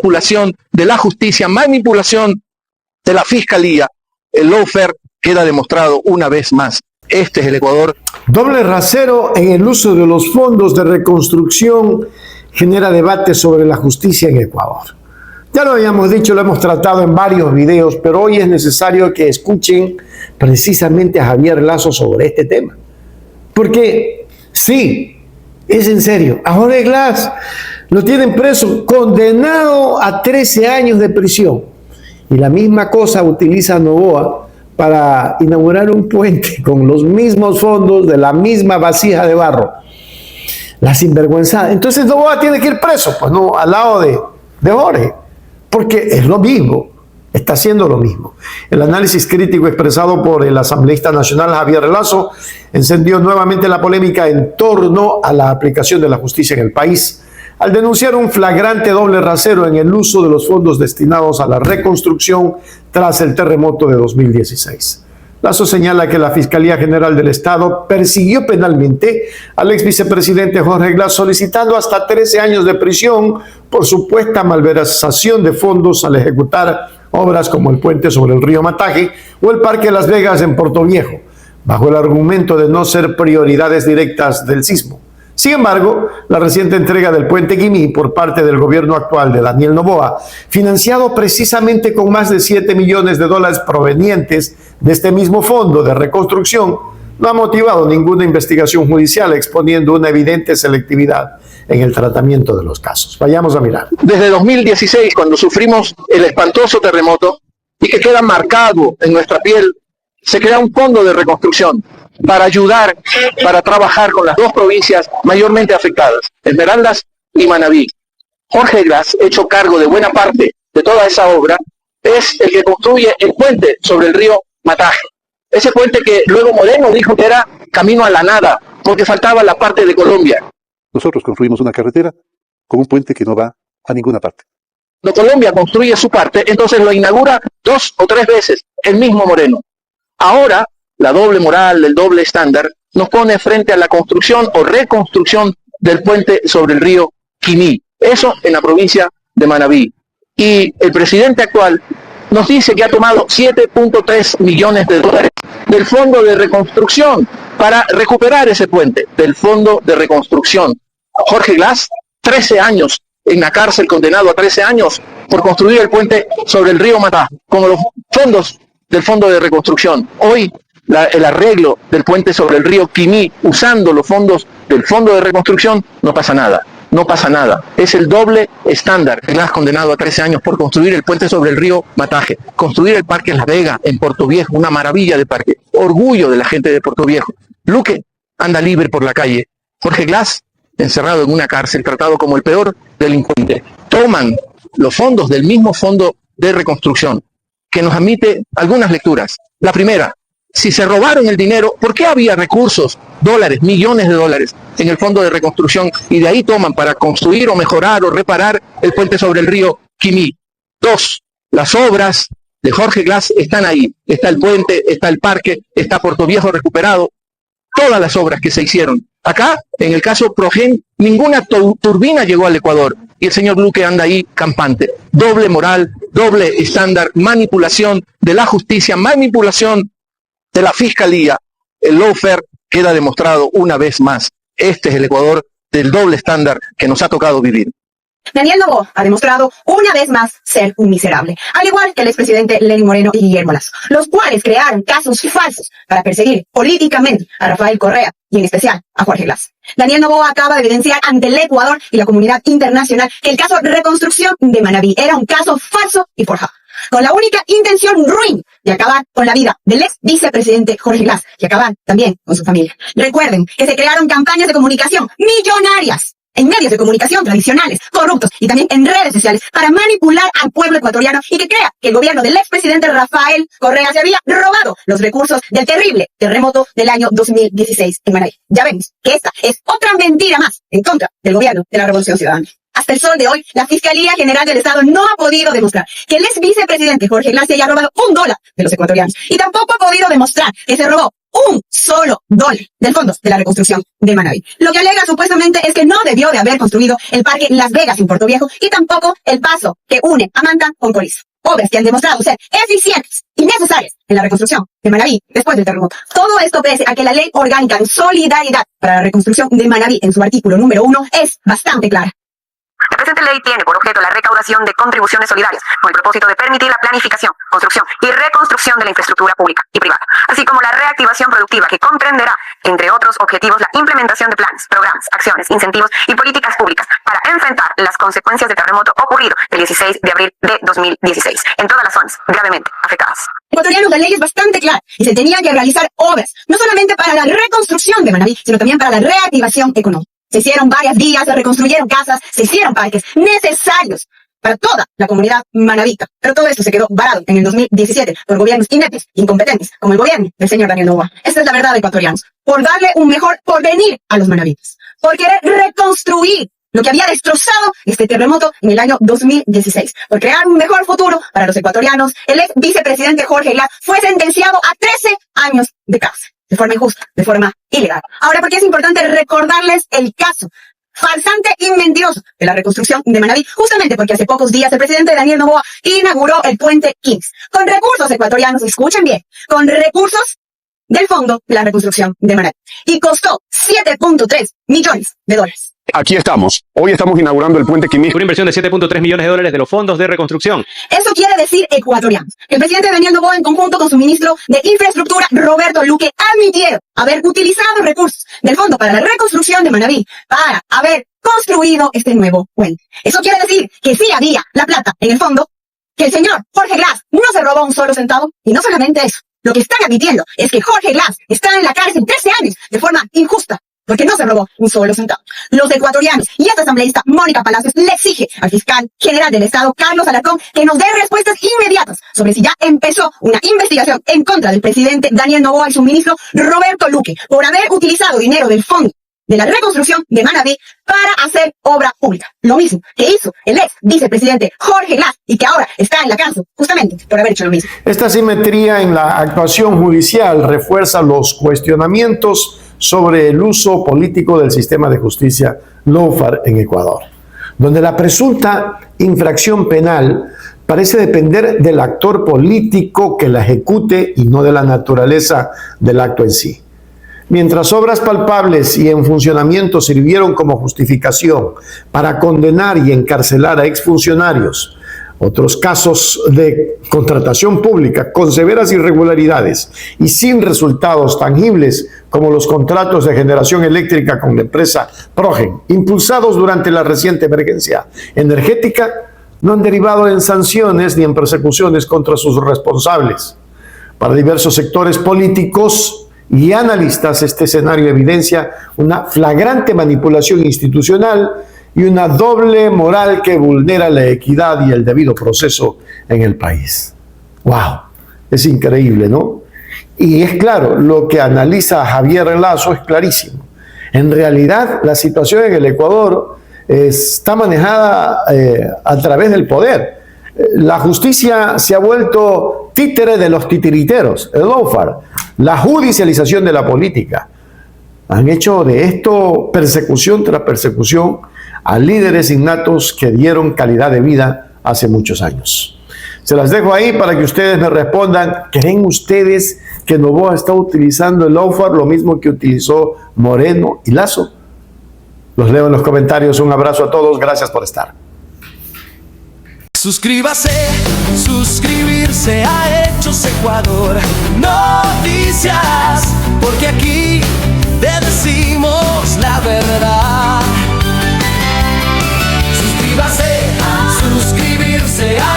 manipulación de la justicia, manipulación de la fiscalía. El lawfare queda demostrado una vez más. Este es el Ecuador. Doble rasero en el uso de los fondos de reconstrucción genera debate sobre la justicia en Ecuador. Ya lo habíamos dicho, lo hemos tratado en varios videos, pero hoy es necesario que escuchen precisamente a Javier Lasso sobre este tema. Porque sí, es en serio, a Jorge Glass lo tienen preso, condenado a 13 años de prisión. Y la misma cosa utiliza Noboa para inaugurar un puente con los mismos fondos de la misma vasija de barro. La sinvergüenzada. Entonces Noboa tiene que ir preso, pues no, al lado de Jorge, porque es lo mismo, está haciendo lo mismo. El análisis crítico expresado por el asambleísta nacional Javier Lasso encendió nuevamente la polémica en torno a la aplicación de la justicia en el país, al denunciar un flagrante doble rasero en el uso de los fondos destinados a la reconstrucción tras el terremoto de 2016. Lasso señala que la Fiscalía General del Estado persiguió penalmente al ex vicepresidente Jorge Glass, solicitando hasta 13 años de prisión por supuesta malversación de fondos al ejecutar obras como el puente sobre el río Mataje o el Parque Las Vegas en Portoviejo, bajo el argumento de no ser prioridades directas del sismo. Sin embargo, la reciente entrega del puente Quimí por parte del gobierno actual de Daniel Noboa, financiado precisamente con más de $7 millones provenientes de este mismo fondo de reconstrucción, no ha motivado ninguna investigación judicial, exponiendo una evidente selectividad en el tratamiento de los casos. Vayamos a mirar. Desde 2016, cuando sufrimos el espantoso terremoto y que queda marcado en nuestra piel, se crea un fondo de reconstrucción para ayudar, para trabajar con las dos provincias mayormente afectadas, Esmeraldas y Manabí. Jorge Glass, hecho cargo de buena parte de toda esa obra, es el que construye el puente sobre el río Mataje. Ese puente que luego Moreno dijo que era camino a la nada, porque faltaba la parte de Colombia. Nosotros construimos una carretera con un puente que no va a ninguna parte. Cuando Colombia construye su parte, entonces lo inaugura 2 o 3 veces el mismo Moreno. Ahora, la doble moral, el doble estándar, nos pone frente a la construcción o reconstrucción del puente sobre el río Quimí. Eso en la provincia de Manabí. Y el presidente actual nos dice que ha tomado $7.3 millones del fondo de reconstrucción para recuperar ese puente, del fondo de reconstrucción. Jorge Glass, 13 años en la cárcel, condenado a 13 años por construir el puente sobre el río Mataje, con los fondos del fondo de reconstrucción. Hoy, el arreglo del puente sobre el río Quimí, usando los fondos del fondo de reconstrucción, no pasa nada. No pasa nada. Es el doble estándar. Glass condenado a 13 años por construir el puente sobre el río Mataje, construir el Parque Las Vegas en Portoviejo, una maravilla de parque, orgullo de la gente de Portoviejo. Luque anda libre por la calle. Jorge Glass, encerrado en una cárcel, tratado como el peor delincuente. Toman los fondos del mismo fondo de reconstrucción, que nos admite algunas lecturas. La primera, si se robaron el dinero, ¿por qué había recursos, dólares, millones de dólares en el fondo de reconstrucción y de ahí toman para construir o mejorar o reparar el puente sobre el río Quimí? 2, las obras de Jorge Glass están ahí. Está el puente, está el parque, está Portoviejo recuperado. Todas las obras que se hicieron. Acá, en el caso Progen, ninguna turbina llegó al Ecuador y el señor Luque anda ahí campante. Doble moral, doble estándar, manipulación de la justicia, manipulación de la fiscalía. El lawfare queda demostrado una vez más. Este es el Ecuador del doble estándar que nos ha tocado vivir. Daniel Noboa ha demostrado una vez más ser un miserable, al igual que el expresidente Lenín Moreno y Guillermo Lasso, los cuales crearon casos falsos para perseguir políticamente a Rafael Correa y en especial a Jorge Glass. Daniel Noboa acaba de evidenciar ante el Ecuador y la comunidad internacional que el caso Reconstrucción de Manabí era un caso falso y forjado, con la única intención ruin de acabar con la vida del ex vicepresidente Jorge Glass y acabar también con su familia. Recuerden que se crearon campañas de comunicación millonarias en medios de comunicación tradicionales, corruptos y también en redes sociales para manipular al pueblo ecuatoriano y que crea que el gobierno del expresidente Rafael Correa se había robado los recursos del terrible terremoto del año 2016 en Manabí. Ya vemos que esta es otra mentira más en contra del gobierno de la Revolución Ciudadana. Hasta el sol de hoy, la Fiscalía General del Estado no ha podido demostrar que el ex vicepresidente Jorge Glass se haya robado $1 de los ecuatorianos y tampoco ha podido demostrar que se robó un solo dólar del Fondo de la Reconstrucción de Manabí. Lo que alega supuestamente es que no debió de haber construido el Parque Las Vegas en Puerto Viejo y tampoco el paso que une a Manta con Corizo. Obras que han demostrado ser eficientes y necesarias en la reconstrucción de Manabí después del terremoto. Todo esto pese a que la Ley Orgánica en Solidaridad para la Reconstrucción de Manabí en su artículo número 1 es bastante clara. La presente ley tiene por objeto la recaudación de contribuciones solidarias con el propósito de permitir la planificación, construcción y reconstrucción de la infraestructura pública y privada, así como la reactivación productiva que comprenderá, entre otros objetivos, la implementación de planes, programas, acciones, incentivos y políticas públicas para enfrentar las consecuencias del terremoto ocurrido el 16 de abril de 2016 en todas las zonas gravemente afectadas. Ecuatorianos, la ley es bastante clara y se tenían que realizar obras, no solamente para la reconstrucción de Manabí, sino también para la reactivación económica. Se hicieron varias vías, se reconstruyeron casas, se hicieron parques necesarios para toda la comunidad manabita. Pero todo esto se quedó varado en el 2017 por gobiernos ineptos, incompetentes, como el gobierno del señor Daniel Noboa. Esta es la verdad de ecuatorianos. Por darle un mejor porvenir a los manabitas. Por querer reconstruir lo que había destrozado este terremoto en el año 2016. Por crear un mejor futuro para los ecuatorianos, el ex vicepresidente Jorge Glass fue sentenciado a 13 años de cárcel. De forma injusta, de forma ilegal. Ahora, ¿por qué es importante recordarles el caso farsante y mentiroso de la reconstrucción de Manabí? Justamente porque hace pocos días el presidente Daniel Noboa inauguró el puente Kings con recursos ecuatorianos, escuchen bien, con recursos del Fondo de la Reconstrucción de Manabí. Y costó 7.3 millones de dólares. Aquí estamos. Hoy estamos inaugurando el puente Quimí. Una inversión de 7.3 millones de dólares de los fondos de reconstrucción. Eso quiere decir ecuatorianos. El presidente Daniel Noboa, en conjunto con su ministro de Infraestructura, Roberto Luque, admitieron haber utilizado recursos del Fondo para la Reconstrucción de Manabí para haber construido este nuevo puente. Eso quiere decir que sí había la plata en el fondo, que el señor Jorge Glass no se robó un solo centavo, y no solamente eso. Lo que están admitiendo es que Jorge Glass está en la cárcel 13 años de forma injusta, porque no se robó un solo centavo. Los ecuatorianos y esta asambleísta Mónica Palacios le exige al fiscal general del Estado, Carlos Alarcón, que nos dé respuestas inmediatas sobre si ya empezó una investigación en contra del presidente Daniel Noboa y su ministro Roberto Luque por haber utilizado dinero del Fondo de la Reconstrucción de Manabí para hacer obra pública. Lo mismo que hizo el ex vicepresidente Jorge Glass y que ahora está en la cárcel justamente por haber hecho lo mismo. Esta simetría en la actuación judicial refuerza los cuestionamientos sobre el uso político del sistema de justicia lawfare en Ecuador, donde la presunta infracción penal parece depender del actor político que la ejecute y no de la naturaleza del acto en sí. Mientras obras palpables y en funcionamiento sirvieron como justificación para condenar y encarcelar a exfuncionarios, otros casos de contratación pública con severas irregularidades y sin resultados tangibles, como los contratos de generación eléctrica con la empresa Progen, impulsados durante la reciente emergencia energética, no han derivado en sanciones ni en persecuciones contra sus responsables. Para diversos sectores políticos y analistas, este escenario evidencia una flagrante manipulación institucional y una doble moral que vulnera la equidad y el debido proceso en el país. ¡Wow! Es increíble, ¿no? Y es claro, lo que analiza Javier Lazo es clarísimo. En realidad, la situación en el Ecuador está manejada a través del poder. La justicia se ha vuelto títere de los titiriteros, el lawfare, la judicialización de la política. Han hecho de esto persecución tras persecución a líderes innatos que dieron calidad de vida hace muchos años. Se las dejo ahí para que ustedes me respondan. ¿Creen ustedes que Noboa está utilizando el lawfare lo mismo que utilizó Moreno y Lazo? Los leo en los comentarios. Un abrazo a todos. Gracias por estar. Suscríbase, suscribirse a Hechos Ecuador Noticias, porque aquí te decimos la verdad. Suscríbase, suscribirse a